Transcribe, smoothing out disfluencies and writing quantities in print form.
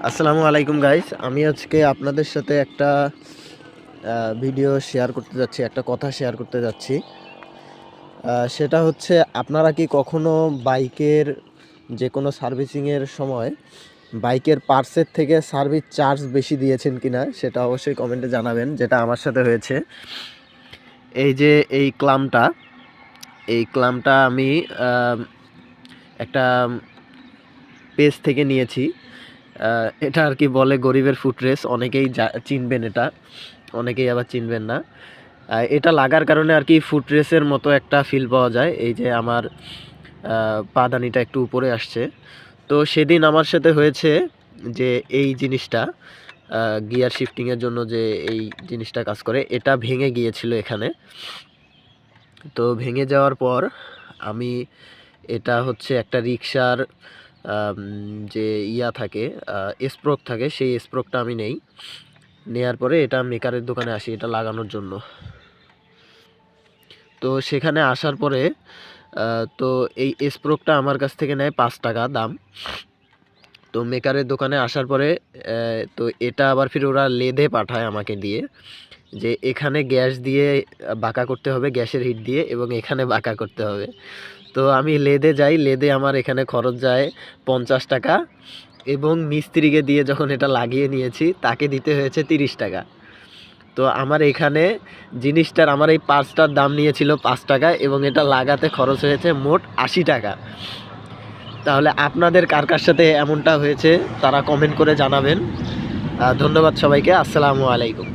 আসসালামু আলাইকুম গাইস। আমি আজকে আপনাদের সাথে একটা ভিডিও শেয়ার করতে যাচ্ছি, একটা কথা শেয়ার করতে যাচ্ছি। সেটা হচ্ছে, আপনারা কি কখনো বাইকের যে কোনো সার্ভিসিংয়ের সময় বাইকের পার্টসের থেকে সার্ভিস চার্জ বেশি দিয়েছেন কিনা সেটা অবশ্যই কমেন্টে জানাবেন। যেটা আমার সাথে হয়েছে। এই যে এই ক্লামটা আমি একটা পেজ থেকে নিয়েছি। এটা আর কি বলে গরিবের ফুটরেস। অনেকেই চিনবেন এটা, অনেকেই আবার চিনবেন না। এটা লাগার কারণে আর কি ফুটরেসের মতো একটা ফিল পাওয়া যায়। এই যে আমার পাদানিটা একটু উপরে আসছে। তো সেদিন আমার সাথে হয়েছে যে এই জিনিসটা গিয়ার শিফটিংয়ের জন্য যে এই জিনিসটা কাজ করে, এটা ভেঙে গিয়েছিল এখানে। তো ভেঙে যাওয়ার পর আমি এটা হচ্ছে একটা রিক্সার যে থাকে, স্প্রোক থাকে, সেই স্প্রোকটা আমি নেয়ার পরে এটা মেকারের দোকানে আসি এটা লাগানোর জন্য। তো সেখানে আসার পরে তো এই স্প্রোকটা আমার কাছ থেকে নেয় 5 টাকা দাম। তো মেকারের দোকানে আসার পরে তো এটা আবার ফির ওরা লেদে পাঠায় আমাকে দিয়ে, যে এখানে গ্যাস দিয়ে বাঁকা করতে হবে, গ্যাসের হিট দিয়ে, এবং এখানে বাঁকা করতে হবে। তো আমি লেদে যাই, লেদে আমার এখানে খরচ যায় 50 টাকা, এবং মিস্ত্রিকে দিয়ে যখন এটা লাগিয়ে নিয়েছি তাকে দিতে হয়েছে 30 টাকা। তো আমার এখানে আমার এই পার্টসটার দাম নিয়েছিল 5 টাকা, এবং এটা লাগাতে খরচ হয়েছে মোট 80 টাকা। তাহলে আপনাদের কার কার সাথে এমনটা হয়েছে তারা কমেন্ট করে জানাবেন। ধন্যবাদ সবাইকে। আসসালামু আলাইকুম।